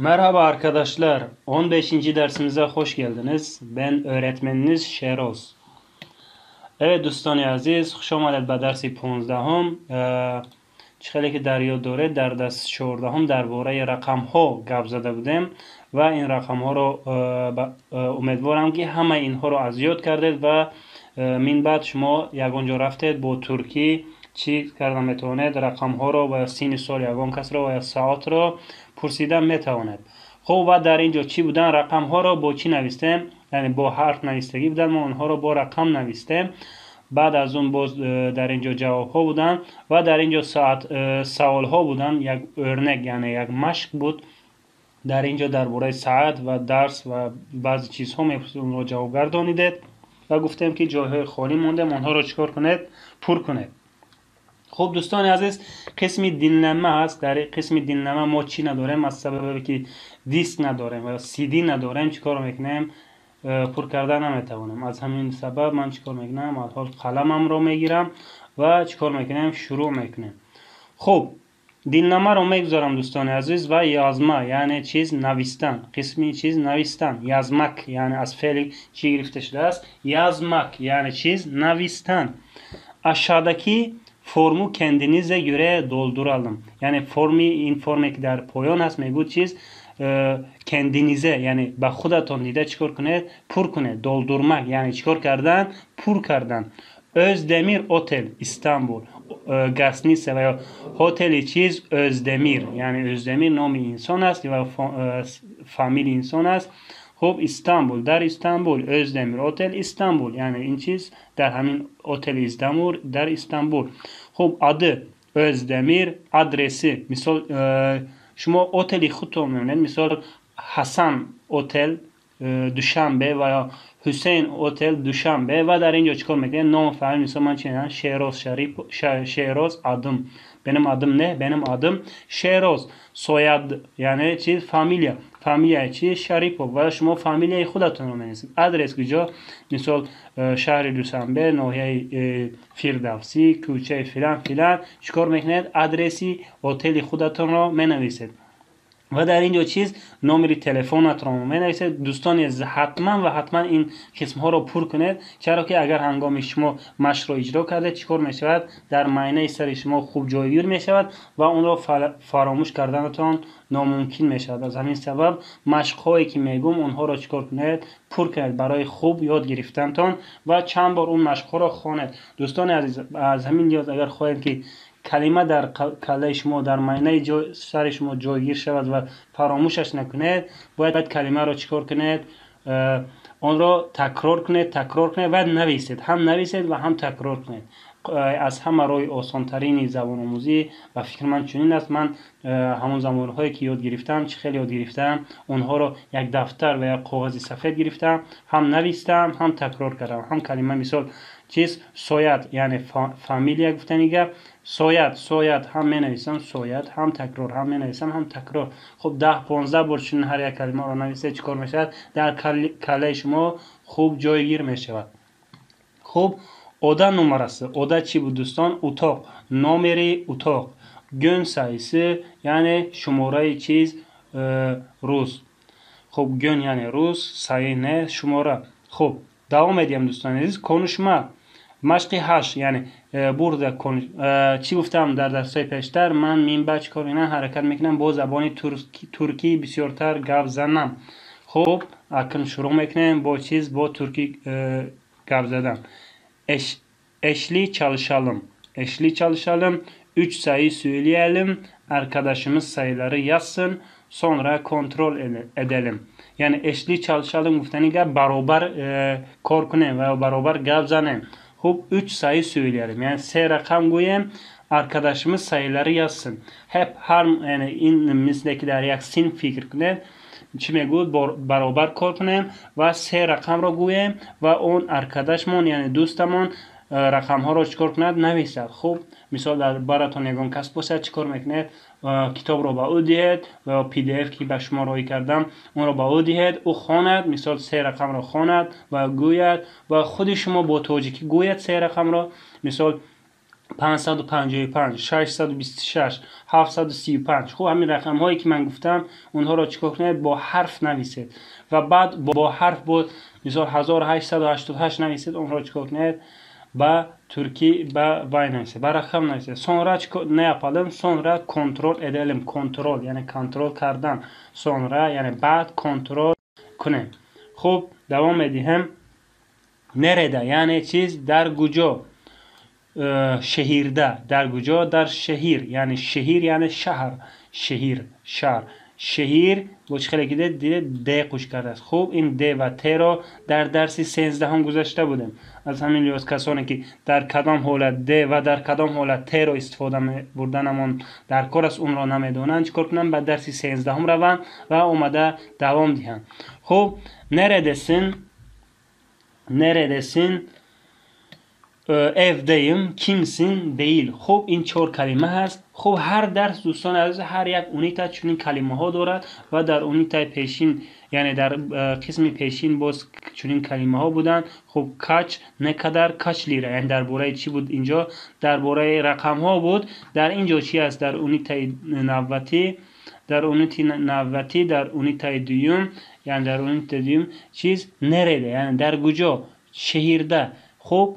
Merhaba arkadaşlar. 15. dersimize hoş geldiniz. Ben öğretmeniniz Şeroz. Evet دوستان عزیز خوش آمدید به درس 15 چخیلی که در یاد داره در درس 14 درباره رقم ها گپ زده بودیم و این رقم ها رو امیدوارم که همه اینها رو از یاد کردید و من بعد شما یگانجا رفتید با ترکی چی کردن میتونید رقم ها رو و سین سال یگان کس رو و ساعت رو پرسیدن میتونید. خب و در اینجا چی بودن؟ رقم ها رو با چی نوشتیم؟ یعنی با حرف نوشتگی بودن، ما اونها رو با رقم نوشتیم. بعد از اون باز در اینجا جواب ها بودن و در اینجا سوال ها بودن. یک örnek یعنی یک مشق بود. در اینجا درباره ساعت و درس و بعضی چیزها میپرسید، اون رو جواب گردانیدید و گفتیم که جاهای خالی مونده اونها رو چیکار کنید؟ پر کنید. خب دوستان عزیز، قسم دیننامه هست. در قسم دیننامه ما چی نداریم؟ از سببی که دیسک نداریم و سی دی نداریم چیکار میکنیم؟ پر کردن نمیتوانم. از همین سبب من چیکار میکنم؟ از حال قلمم رو میگیرم و چیکار میکنم؟ شروع میکنم. خب دیننامه رو میگذارم دوستان عزیز و یازما یعنی چیز نوشتن. قسمی چیز نوشتن. یازمک یعنی از فعل چی گرفته شده است؟ یازمک یعنی چیز نوشتن. aşağıdaki formu kendinize göre dolduralım. Yani این فرمی که در پایان هست میگه چیز kendinize یعنی به خودتون دیده چیکار کنید؟ پر کنید. doldurmak یعنی چیکار کردن؟ پر کردن. Özdemir Otel İstanbul. گسنیسه و یا هتل چیز Özdemir یعنی Özdemir نام انسان است و فامیل انسان است. خب استانبول، در استانبول Özdemir Otel استانبول یعنی این چیز در همین هتل استانبول در استانبول. خب adı Özdemir، adresi مثال شما هتلی خودتون میمونید، مثال حسن هتل دوشنبه و یا حسین هتل دوشنبه و در اینجا چیکار میکنید؟ نام فعل مثال من چی؟ شهروز شهروز adım. Benim adım ne? Benim adım Şeroz. Soyad yani چیز فامیلیا. فامیلیا چی؟ شریپوف. و شما فامیلیای خودتون رو می‌نویسید. آدرس کجا؟ مثال شهر دوشنبه، ناحیه فیردوسی، کوچه فلان فلان. چیکار میکنید؟ آدرسی هتل خودتون رو می‌نویسید. و در اینجا چیز نمره تلفنت رو می‌نویسید. دوستان حتما این قسم ها رو پر کنید، چرا که اگر هنگام شما مشق رو اجرا کرده چیکار می‌شود؟ در معاینه سر شما خوب جایگیر می‌شود و اون رو فراموش کردنتون ناممکن می‌شود. از همین سبب مشق هایی که میگم اونها رو چیکار کنید؟ پر کنید برای خوب یاد گرفتنتون و چند بار اون مشق ها رو خوانید. دوستان عزیز، از همین جا اگر خواهید که کلمه در کله شما در معاینه سر شما جایگیر شود و فراموشش نکنید، باید کلمه رو چیکار کنید؟ آن را تکرار کنید و نویسید. هم نویسید و هم تکرار کنید. از همه روی آسان ترین زبان آموزی و فکر من چنین است. من همون زبان هایی که یاد گرفتم خیلی یاد گرفتم، اونها رو یک دفتر و یک کاغذ سفید گرفتم، هم نوشتم هم تکرار کردم. هم کلمه مثال چیز سویت یعنی فامیلیا گفتنی گپ، سویت هم می نویسم سویت، هم تکرار هم می نویسم هم تکرار. خب 10-15 بار چون هر یک کلمه رو نویسه چیکار میشه؟ در کله شما خوب جایگیر میشود. خب oda numarası. Oda چی بود دوستان؟ اتاق. نمره اتاق. gün sayısı yani şumara چیز روز. خب gün yani روز، sayı ne؟ şumara. خب devam edeyim دوستان عزیز. konuşma. مشق 8 yani burada چی گفتم در درسای پیشتر؟ من منبع چیکار میکنم؟ حرکت میکنم با زبان ترکی بسیارتر گپ زنم. خب اکنون شروع میکنم با چیز با ترکی گپ زدن. Eşli çalışalım. Eşli çalışalım. 3 sayı söyleyelim. Arkadaşımız sayıları yazsın. Sonra kontrol edelim. Yani eşli çalışalım گفتنی که برابر کار کنیم و برابر گپ زنیم. خب 3 sayı söyleyelim. Yani 3 rakam گویم. Arkadaşımız sayıları yazsın. Hep her yani این مثل در یک سین فکر کنید. چی میگوید؟ برابر کار کنیم و 3 رقم رو گویم و اون arkadaşمون یعنی دوستمون رقم ها رو چیکار کند؟ نویسد. خب مثال در براتون یگان کس باشه چیکار میکنید؟ کتاب رو به او دهید و پی دی اف که به شما رای کردم اون رو به او دهید، او خواند، مثال 3 رقم رو خواند و گوید و خود شما با تاجیکی گوید 3 رقم رو. مثال 555 626 735. خب همین رقم هایی که من گفتم اونها را چیکار کنید؟ با حرف نویسید و بعد با حرف بود مثلا 1888 نویسید، اون را چیکار کنید؟ با Türkiye با neyse با رقم neyse sonra ne yapalım, sonra kontrol edelim, kontrol yani kontrol کردن، sonra yani بعد kontrol کنیم. خب devam edeyim. Nerede yani چیز؟ در کجا؟ şehirde. در کجا؟ در şehir yani şehir yani şehir، şehir şehر. شهیر با چه خیلی که د قوش کرده است. خب این د و ت را در درس 13 هم گذاشته بودیم. از همین لحاظ کسانی که در کدام حالت د و در کدام حالت ت را استفاده بردنمون در کار است اون را نمیدونن، چیکار کنن؟ به درس 13 هم روند و اومده دوام دهن. خب neredesin؟ neredesin؟ evdeyim، kimsin؟ değil. خب این 4 کلمه هست. خب هر درس دوستان عزیز هر یک اونیتا چنین کلمه ها دارد و در اونیتا پیشین یعنی در قسم پیشین باز چنین کلمه ها بودن. خب کاچ، نکدر، کاچ لیره، یعنی درباره چی بود اینجا؟ درباره رقم ها بود. در اینجا چی است؟ در اونیتا نوتی، در اونیتا نوتی، در اونیتا دوم یعنی در اونیتا دوم چیز نرده یعنی در کجا؟ شهرده. خب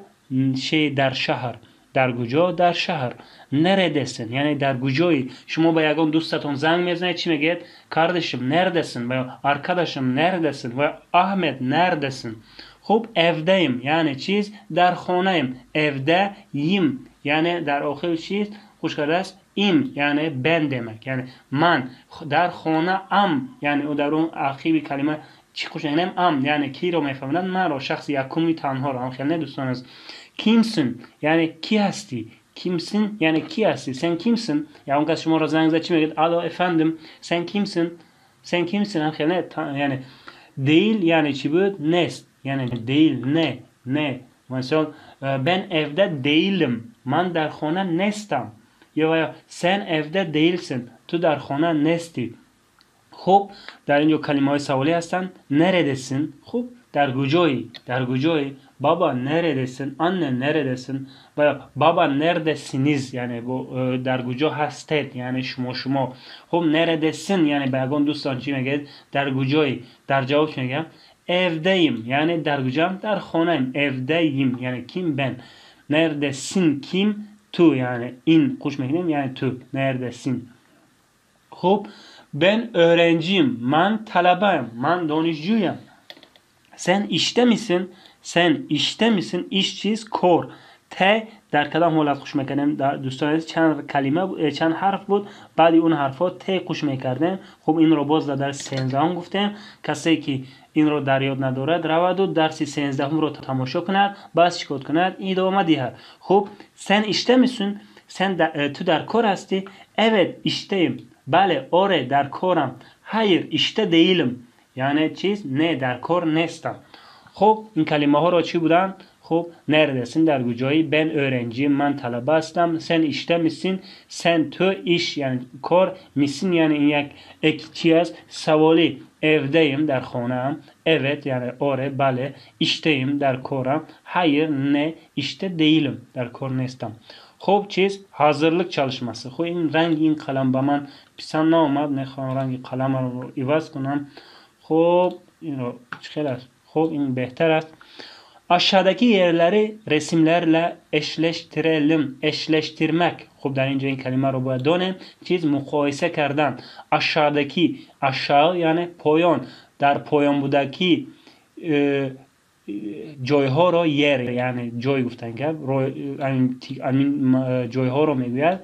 در شهر. در کجا؟ در شهر. neredesin یعنی در کجایی؟ شما با یگان دوستتون زنگ میزنید چی میگید؟ kardeşim neredesin و arkadaşım neredesin و Ahmet neredesin. خب evdeyim yani چیز؟ در خانه‌ایم. evdeyim yani در آخر چیز خوش کرده است im yani ben demek. Yani من در خانه ام yani o در اون آخری کلمه چی خوش اینم ام yani کی رو میفهمند؟ من رو، شخص یکمی تنها رو. خیلی نه دوستان از kimsin yani کی هستی؟ kimsin yani کی هستی؟ sen kimsin؟ ya اون کس شما رو زنگ زد چی میگید؟ الو efendim sen kimsin؟ sen kimsin؟ هم خیلی نه yani değil yani چی بود؟ nest yani değil ne مثلا ben evde değilim، من در خانه نستم، یا sen evde değilsin، تو در خانه نستی. خب در اینجا کلمه های سوالی هستن. neredesin؟ خب در کجایی؟ در کجایی؟ بابا neredesin؟ anne neredesin؟ و بابا neredesiniz yani bu در کجا هستید یعنی شما. خب neredesin yani بگن دوستان چی میگید؟ در کجایی؟ در جواب چی میگم؟ evdeyim yani در کجام؟ در خانه‌ایم. evdeyim yani kim؟ ben. neredesin kim؟ تو yani in kuş mekinim yani tu. neredesin? خب ben öğrenciyim. Ben talebeyim. Ben danışçıyım. Sen işte misin? sen işte misin؟ iş چیز کار. ت در کدام حالت خوش میکنیم؟ دوستان چند کلمه چند حرف بود، بعدی اون حرفا ت خوش میکردیم. خب این رو باز در 13 هم گفتیم. کسی که این رو در یاد ندارد رود و درس 13 هم رو تماشا کند، بس چیکار کند؟ ادامه دهد. خب sen işte misin؟ sen تو در کار هستی؟ evet işteyim. بله آره در کارم. hayır işte değilim yani چیز؟ نه در کار نیستم. خب این کلمه ها را چی بودن؟ خب neredesin در کجایی؟ ben öğrenciyim، من talebe هستم. sen işte misin؟ sen تو iş yani کار، misin yani این یک ek چی است؟ سوالی. evdeyim در خانه‌ام. evet yani آره بله. işteyim در کارم. hayır ne işte değilim در کار نیستم. خب چیز؟ hazırlık çalışması. خب این رنگ این قلم به من پسند نآمد، میخوام رنگ قلم رو عوض کنم. خب این رو خیلی است. خب این بهتر است. Aşağıdaki yerleri resimlerle eşleştirelim. Eşleştirmek. خب در اینجا این کلمه رو باید دانیم. چیز؟ مقایسه کردن. aşağıdaki aşağı yani پایان. در پایان بودکی جایها را yer yani جای گفتن که این جایها رو میگوید.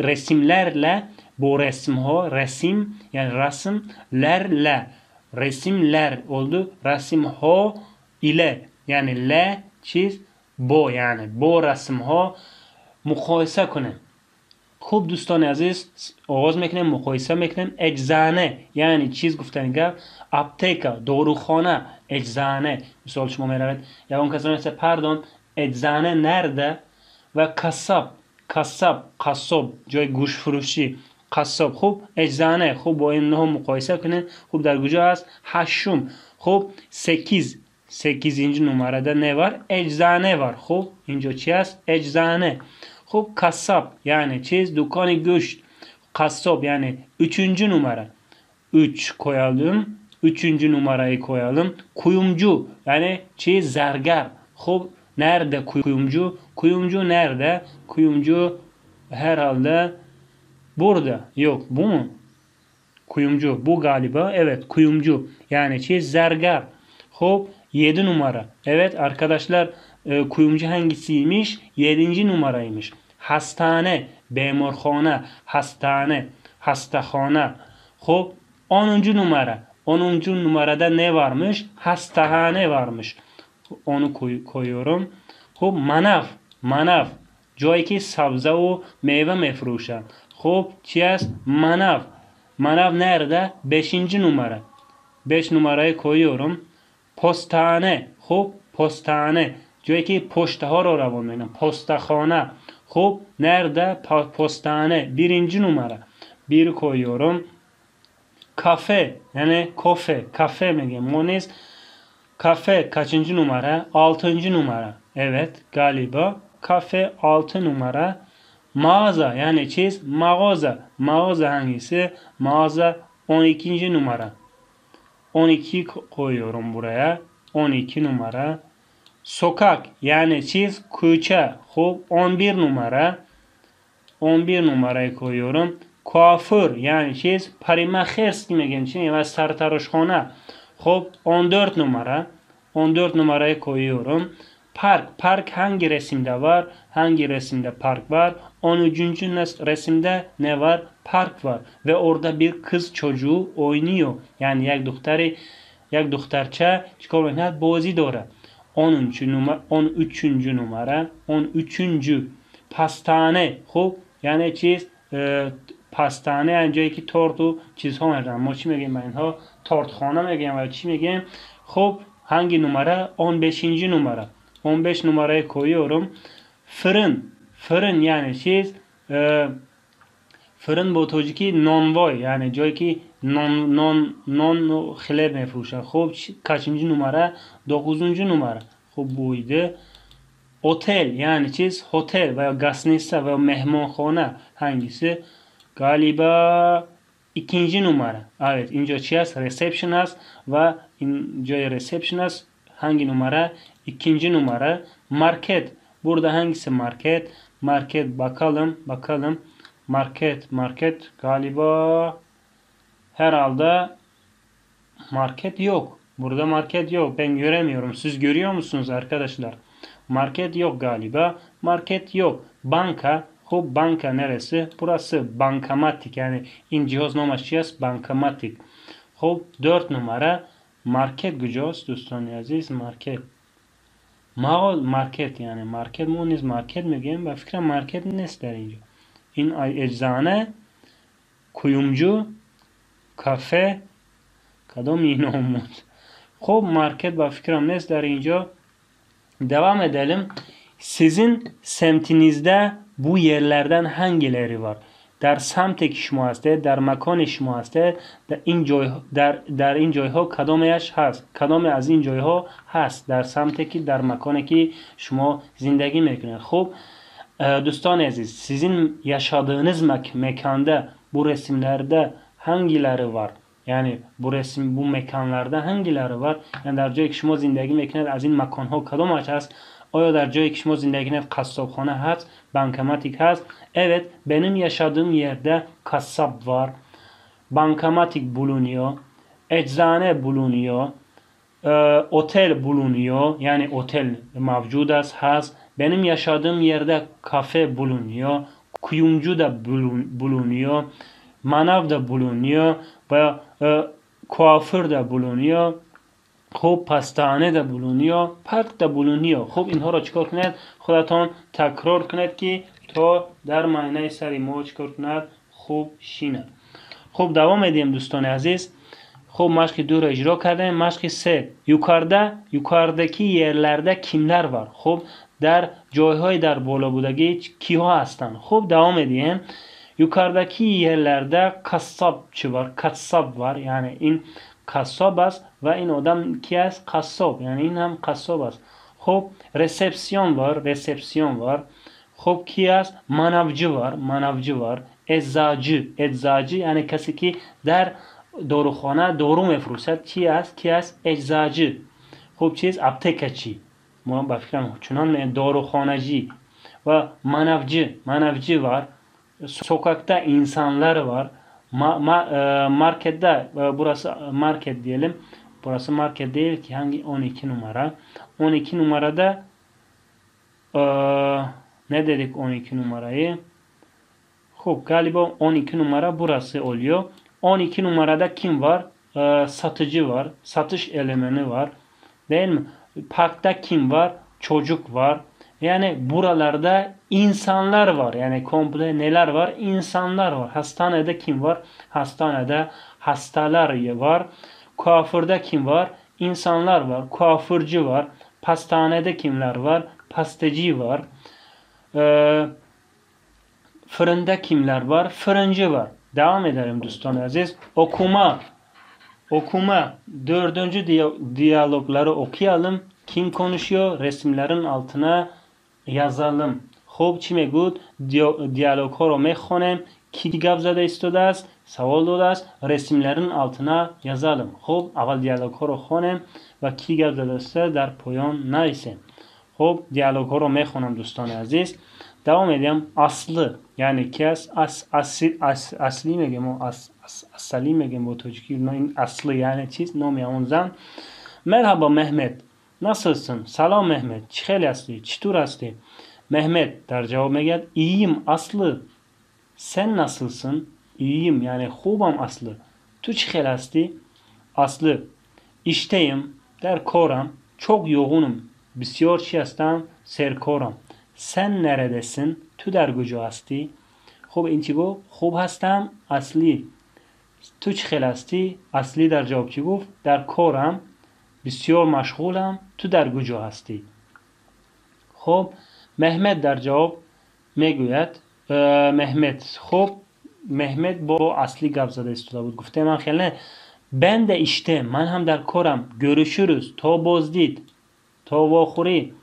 resimlerle bu resimha resim yani resimlerle resimler oldu. resimha ile yani le چیز؟ با yani با resimha مقایسه کنیم. خوب دوستان عزیز آغاز میکنیم، مقایسه میکنیم. eczane yani چیز گفتن که apteka داروخانه. eczane مثال شما میروید یا اون کسانی هست pardon eczane nerede و kasab جای گوش فروشی قصاب. خوب eczane خوب با این نه مقایسه کنیم. خوب در کجا هست؟ هشم. خوب 8 نمره ده نه var؟ eczane var. خب اینجا چی است؟ eczane. خب kasap yani çiz dükkanı göç. Kasap yani 3. numara. 3 koyalım. 3. numarayı koyalım. Kuyumcu yani çiz zerger. Hop nerede kuyumcu? Kuyumcu nerede? Kuyumcu herhalde burada. Yok bu mu? Kuyumcu bu galiba. Evet kuyumcu. Yani çiz zerger. Hop 7 numara. Evet arkadaşlar kuyumcu hangisiymiş? 7. numaraymış. Hastane, bemorxona, hastane, hastaxana. Hop 10. numara. 10. numarada ne varmış? Hastahane varmış. Onu koyuyorum. Hop manav, manav. جایی که سبزه و میوه میفروشن. خب چی است؟ manav. Manav nerede? 5. numara. 5 numarayı koyuyorum. Postane. خب postane. جایی که پشته ها رو روان میکنن. Postakhane. خب nerede? Postane. 1. numara. 1 koyuyorum. Kafe. Yani kofe. Kafe mi? Moniz. Kafe kaçıncı numara? 6. numara. Evet galiba. Kafe 6 numara. Mağaza yani çiz mağaza. Mağaza hangisi? Mağaza 12. numara. 12 koyuyorum buraya. 12 numara. Sokak yani çiz küçe. Hop 11 numara. 11 numarayı koyuyorum. Kuaför yani çiz parimaxerski میگن چی و سرتراشخانه. Hop 14 numara. 14 numarayı koyuyorum. Park. Park hangi resimde var? Hangi resimde park var? 13. resimde ne var? Park var. Ve orada bir kız çocuğu oynuyor. Yani یک دخترچه چیکار میکنه؟ بازی داره. 13 numara 13. numara 13. Pastane. خب یعنی چیز پستانه یعنی جایی که تورت و چیزها میرن. ما چی میگیم اینها؟ تورتخانه میگیم و چی میگیم؟ خب hangi numara? 15. numara. 15 numarayı koyuyorum. Fırın. Fırın yani siz fırın bu توجیکی نانوای yani جایی که نان و خلب میفروشن. خب kaçıncı numara? 9. numara. خب buydu. Otel yani çiz hotel veya gaznisa veya mehmanxane hangisi? Galiba 2. numara. Evet ince çiz reception است ve ince reception است. Hangi numara? 2. numara. Market. Burada hangisi market? Market bakalım. Market galiba herhalde market yok. Burada market yok. Ben göremiyorum. Siz görüyor musunuz arkadaşlar? Market yok galiba. Market yok. Banka. Hop banka neresi? Burası bankamatik. Yani in cihaznameش است bankamatik. Hop 4 numara. Market کجاست دوستان عزیز؟ market yani market ما نیز market میگیم و فکرم market نیست در اینجا. این eczane, kuyumcu, kafe کدام اینا بود؟ خب market و فکرم نیست در اینجا. Devam edelim. Sizin semtinizde bu yerlerden hangileri var? در سمت که شما هسته در مکان شما هسته در این جایها کدامش هست کدام از این جایها هست در سمتی که در مکانی که شما زندگی میکنید. خب دوستان عزیز sizin yaşadığınız mekanda bu resimlerde hangileri var? Yani bu mekanlarda hangileri var? Yani در جایی که شما زندگی میکنید از این مکانها کدامش هست؟ آیا در جایی که شما زندگی کنید قصابخانه هست؟ bankamatik هست؟ Evet benim yaşadığım yerde kasap var. Bankamatik bulunuyor. Eczane bulunuyor. Otel bulunuyor. Yani otel mevcut هست. Benim yaşadığım yerde kafe bulunuyor. Kuyumcu da bulunuyor. Manav da bulunuyor. Ve kuaför da bulunuyor. خب پستانه ده بولونیا پارک ده بولونیا. خب اینها را چیکار کنید؟ خودتان تکرار کنید که تا در معنی سری ما چیکار کنید؟ خوب شینه. خب دوام edeyim دوستان عزیز. خب مشق 2 را اجرا کردیم. مشق 3 yukarıdaki yerlerde kimler var? خب در جایهای در بالا بودگی کیها هستند؟ خب devam edeyim. Yukarıdaki yerlerde kasapçı var. Kasap var. Yani in kasab است و این آدم کی است؟ قصاب. یعنی این هم قصاب است. خب resepsiyon var. خب کی است؟ منوچی var. eczacı yani کسی که در داروخانه دارو میفروشد چی است؟ کی است؟ eczacı. خب چیز؟ aptekacı. ما با فکرم چنان داروخانه‌cı ve manavcı var. Sokakta insanlar var. Markette, burası market diyelim. Burası market değil ki, hangi 12 numara. 12 numarada ne dedik 12 numarayı? Hop, galiba 12 numara burası oluyor. 12 numarada kim var? Satıcı var. Satış elemeni var. Değil mi? Parkta kim var? Çocuk var. Yani buralarda insanlar var. Yani komple neler var? İnsanlar var. Hastanede kim var? Hastanede hastalar var. Kuaförde kim var? İnsanlar var. Kuaförcü var. Pastanede kimler var? Pastacı var. Fırında kimler var? Fırıncı var. Devam edelim dostlar aziz. Okuma. Dördüncü diyalogları okuyalım. Kim konuşuyor? Resimlerin altına yazalım. خب چی میگود؟ دیالوگ ها رو میخونیم. کی گپ زده ایستاده است؟ سوال داده است. resimlerin altına yazalım. خب اول دیالوگ ها رو خونیم و کی گپ زده است در پایان نویسیم. خب دیالوگ ها رو میخونم دوستان عزیز. devam edeyim. Aslı yani ki asli میگیم و اصلی میگیم با توجیکی. این aslı yani چیز نام اون زن. Merhaba Mehmet. Nasılsın? Selam Mehmet. چخیل هستی؟ چطور هستی؟ Mehmet der cevap میگه iyiyim Aslı. Sen nasılsın? İyiyim yani خوبم Aslı. Tu چخیل هستی؟ Aslı işteyim der koram. Çok yoğunum. بسیار چی هستم؟ سرکارم. Sen neredesin? Tu در کجا هستی؟ خب این چی گفت؟ خوب هستم اصلی. تو چخیل هستی؟ اصلی در جواب چی گفت؟ در کارم. بسیار مشغولم. تو در کجا هستی؟ خب Mehmet در جواب میگوید Mehmet. خب Mehmet با اصلی گپ زده ایستاده بود. گفته من خیلی ben de işte من هم در کارم. Görüşürüz. تا بازدید. تا واخوری.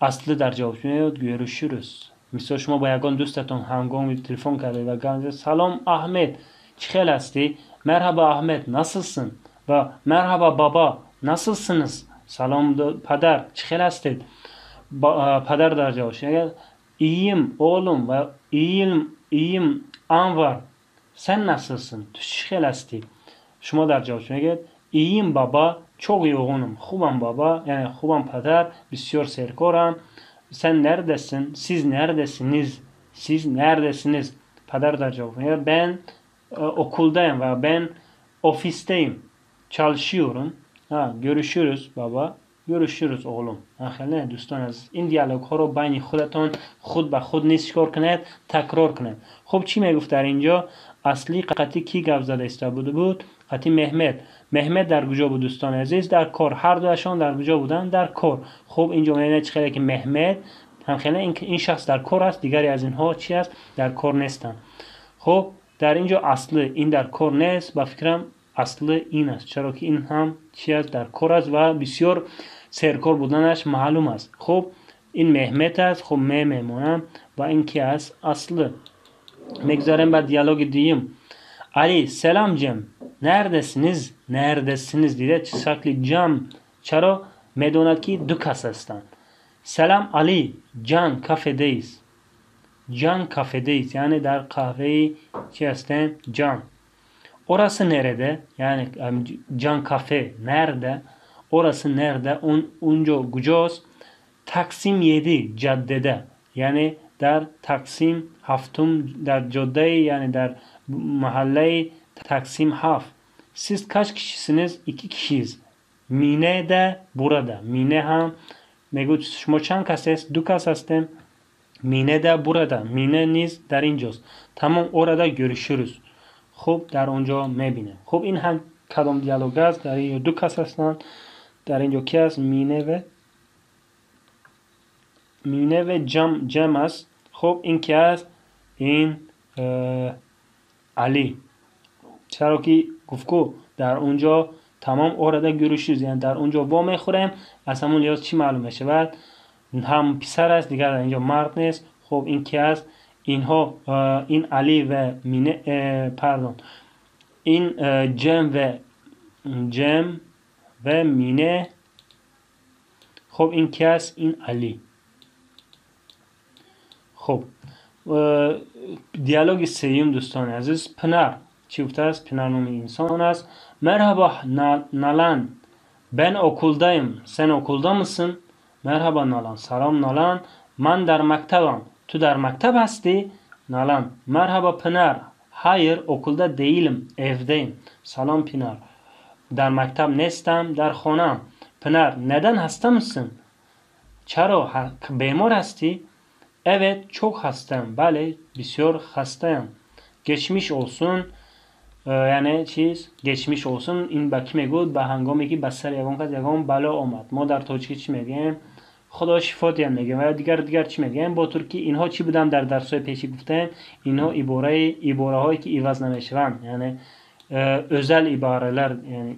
اصلی در جواب میگوید görüşürüz. مثلا شما با یگان دوستتون هنگامی تلفن کرده و گفته سلام احمد چخیل هستی؟ Merhaba Ahmet nasılsın? Ve merhaba baba nasılsınız? Salam پدر چخیل هستید؟ پدر در جواب میگه iyiyim oğlum ve iyiyim Anvar. Sen nasılsın? چخیل هستی؟ شما در جواب میگه iyiyim baba çok yoğunum. خوبم baba yani خوبم پدر بسیار سرکارم. Sen neredesin? Siz neredesiniz? Siz neredesiniz? Peder der cevap veriyor. Ben okuldayım ve ben ofisteyim. Çalışıyorum. Görüşürüz baba. Görüşürüz oğlum. خیلی دوستان عزیز این دیالوگ ها رو بین خودتون خود به خود نیست چیکار کنید؟ تکرار کنید. خب چی میگفت در اینجا؟ اصلی قطعی کی گپ زده ایستاده بود؟ قطعی مهمت در کجا بود دوستان عزیز؟ در کار. هر دوشان در کجا بودن؟ در کار. خب اینجا میبینید چه که مهمت هم خیلی این شخص در کار است، دیگری از اینها چی است؟ در کار نیستن. خب در اینجا اصلی این در کار نیست، با فکرم اصل این است، چرا که این هم چی است؟ در کار است و بسیار سرکار بودنش معلوم است. خب این مهمت است. خب میمونم و این کی است؟ اصل. میگذاریم به دیالوگ دیم. علی سلام جم neredesiniz؟ neredesiniz دیده شکل جم چرا؟ میدوند که دو کس هستند. سلام علی جان کافedeyiz. Can kafedeyiz yani در kahve چی هستن؟ Can. Orası nerede? Yani Can kafe nerede? Orası nerede? Onca کجاست؟ Taksim 7 caddede. Yani در Taksim هفتم در جاده yani در mahalle Taksim 7. Siz kaç kişisiniz? 2 kişiyiz. Mine de burada. Mine هم میگوید شما چند کس است؟ 2 کس هستیم. Mine de burada. Mine نیز در اینجاست. tamam orada görüşürüz. خب در اونجا میبینه. خب این هم کدام دیالوگ است؟ در این 2 کس هستند. در اینجا کی است؟ مینه و جم است. خب این کی است؟ این علی. چرا که گفت که در اونجا tamam orada görüşürüz. Yani در اونجا با میخوریم. از همون لیاز چی معلوم میشه؟ بعد هم پسر است، دیگر در اینجا مرد نیست. خب این کی است؟ اینها این علی و مینه، پردون، این جم و مینه. خب این کی است؟ این علی. خب دیالوگ سوم دوستان عزیز، پنر چی گفته است؟ پنر نام انسان است. مرحبا نالان، ben okuldayım, sen okulda mısın? Merhaba Nalan, selam Nalan, ben در مکتبم, tu در مکتب هستی؟ Nalan, merhaba Pınar, hayır okulda değilim, evdeyim. Salam Pınar, در مکتب نیستم, در خانم. Pınar, neden hasta mısın? چرا بیمار هستی؟ Evet, çok hastayım. Bale, بسیار hastayım. Geçmiş olsun. یعنی چیز geçmiş olsun. این با کی میگود؟ به هنگامی که به سر یگان کس یگان بلا آمد. ما در تاجیکی چی میگیم؟ خدا شفات هم میگیم. و دیگر چی میگیم؟ با ترکی اینها چی بودن در درس‌های پیشی گفتیم؟ اینها ibare هایی که عوض نمیشوند. یعنی özel ibareler, yani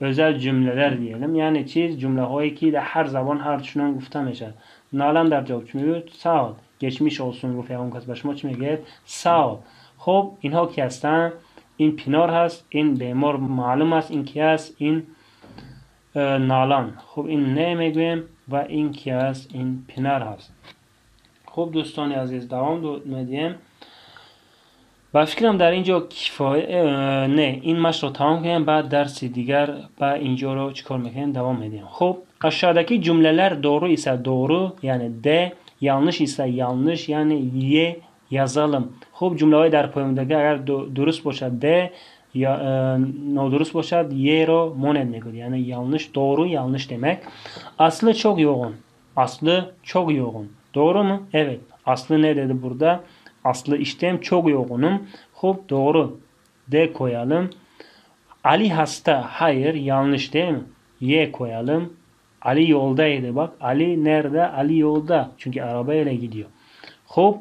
özel cümleler diyelim. Yani çiz cümle هایی که در هر زبان هر چنان گفته میشه. نالان در جواب چی میگه؟ sağ ol. geçmiş olsun گفت یگان کس به شما چی میگه؟ sağ ol. خب اینها کی هستن؟ این پینار هست، این بیمار معلوم است، این کی است؟ این نالان. خب این نه میگویم و این کی است؟ این پینار هست. خب دوستان عزیز دوام میدیم. با فکرم در اینجا کفایه نه این مش رو تمام کنیم، بعد درس دیگر با اینجا رو چیکار میکنیم؟ دوام میدیم. خب aşağıdaki cümleler doğru ise doğru, yani de, yanlış ise yanlış, yani ye yazalım. خب جمله در پایان‌دگی اگر درست باشد de یا نادرست باشد ye رو ماند میگوید. Yani yanlış doğru, yanlış demek. Aslı çok yoğun. Aslı çok yoğun. Doğru mu? Evet. Aslı ne dedi burada? Aslı iştem çok yoğunum. Hop doğru. De koyalım. Ali hasta. Hayır, yanlış değil mi? Ye koyalım. Ali yoldaydı bak. Ali nerede? Ali yolda. Çünkü arabayla gidiyor. Hop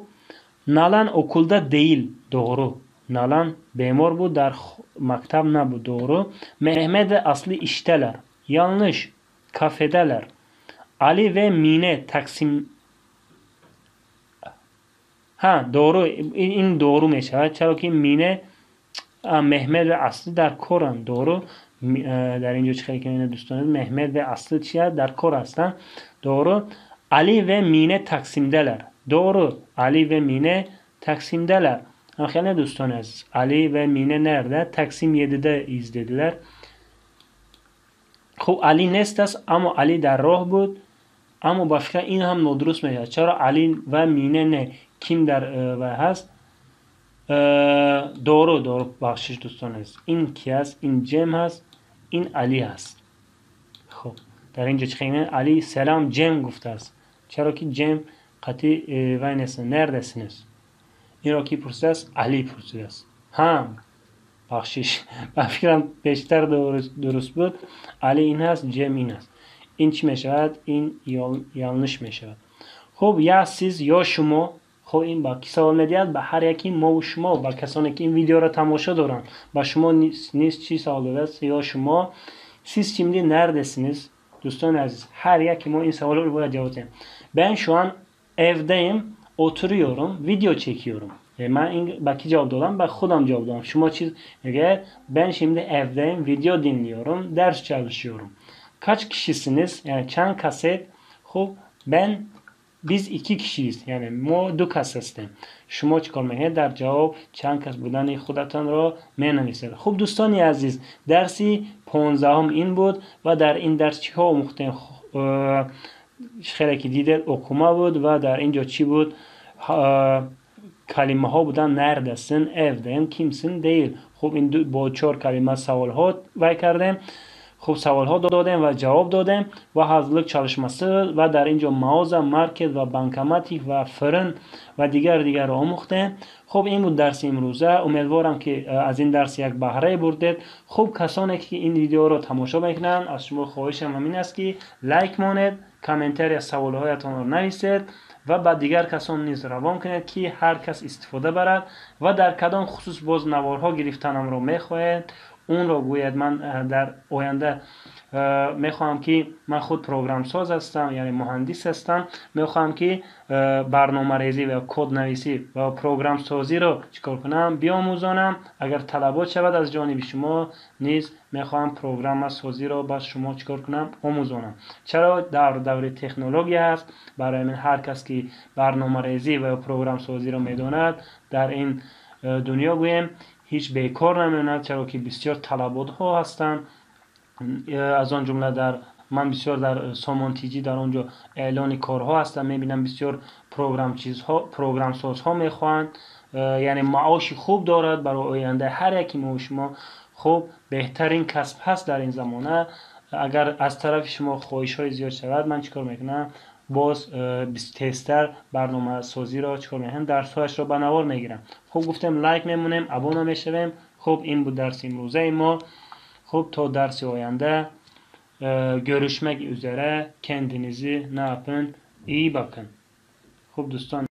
Nalan okulda değil. Doğru. Nalan memur bu, dar maktab ne bu? Doğru. Mehmet ve Aslı işteler. Yanlış. Kafedeler. Ali ve Mine Taksim. doğru. این doğru می شود چرا که مینه مهمد و اصلی در کورن. doğru. در اینجا چه خیلی که دوستان مهمد و اصلی چیه؟ در کور هستن. doğru. Ali ve Mine Taksim'deler. doğru. Ali ve Mine Taksim'deler. Xeyli دوستان عزیز Ali ve Mine nerede? Taksim 7'de izlediler. خب Ali نیست است اما Ali در راه بود. اما با فکر این هم نادرست میشه. چرا Ali و Mine نه؟ kim در و هست؟ doğru بخشش دوستان عزیز. این کی است؟ این جم هست. این Ali هست. خب در اینجا چه خیلی Ali سلام جم گفته است. چرا که جم قطعی و نیست. neredesiniz؟ این را کی پرسیده است؟ علی پرسیده است. بخشش با فکرم بیشتر درست بود. علی این هست، جم این هست. این چی می شود؟ این yanlış می شود. خب یا siz یا شما. خب این با کی سوال میدید؟ به هر یکی ما و شما، با کسانی که این ویدیو را تماشا دارن. با شما نیست چی سوال داده؟ یا شما. siz şimdi neredesiniz? دوستان عزیز her yaki ما این سوال رو باید جواب بدیم. Ben şu an evdeyim. Oturuyorum, video çekiyorum. Ben baki cevap olan ben خودم cevap دادم. شما چیز میگه ben şimdi evdeyim, video dinliyorum, ders çalışıyorum. Kaç kişisiniz? Yani چند kaset. خب biz 2 kişiyiz. Yani ما 2 هستیم. شما چیکار میکنید؟ در جواب چند کس بودن خودتان را مینویسید. خب دوستان عزیز درسی 15 این بود و در این درس چی ها آموختیم؟ خیلی که دیدید okuma بود و در اینجا چی بود؟ کلمه ها بودن neredesin, evdeyim, kimsin, değil. خب این با 4 کلمه سوال ها کردیم. خب سوال ها دادیم و جواب دادیم و hazırlık çalışması و در اینجا مغازه، مارکت و بانکماتی و فرن و دیگر آموختیم. خب این بود درس امروزه. امیدوارم که از این درس یک بهره بردید. خب کسانی که این ویدیو رو تماشا میکنن از شما خواهشم همین است که لایک مانید، کامنتر یا سوال هایتان رو نویسید و با دیگر کسان نیز روان کنید که هر کس استفاده برد و در کدام خصوص باز نوارها گرفتنم رو میخواهید اون رو گوید من در آینده میخوام که من خود پروگرام ساز هستم، یعنی مهندس هستم، میخوام که برنامه ریزی و کد نویسی و پروگرام سازی رو چیکار کنم بیاموزانم. اگر طلبات شود از جانب شما نیز میخوام پروگرام سازی رو با شما چیکار کنم آموزانم. چرا دور تکنولوژی هست، برای من هر کس که برنامه ریزی و پروگرام سازی رو میداند در این دنیا گویم هیچ بیکار نمیماند، چرا که بسیار طلبات ها هستند. از آن جمله من بسیار در سامان تیجی در آنجا اعلان کارها هستم، میبینم بسیار پروگرام سازها میخوان، یعنی معاش خوب دارد برای آینده هر یکی ما و شما. خب بهترین کسب هست در این زمانه. اگر از طرف شما خواهش های زیاد شود من چیکار میکنم؟ باز تستر برنامه سازی را چیکار میکنم؟ درسهایش را به نوار میگیرم. خب گفتم لایک میمونیم، ابونه میشویم. خب این بود درس امروزه ما. خب تا dersi oyanda görüşmek üzere. Kendinize ne yapın? İyi bakın. Hop dostlar.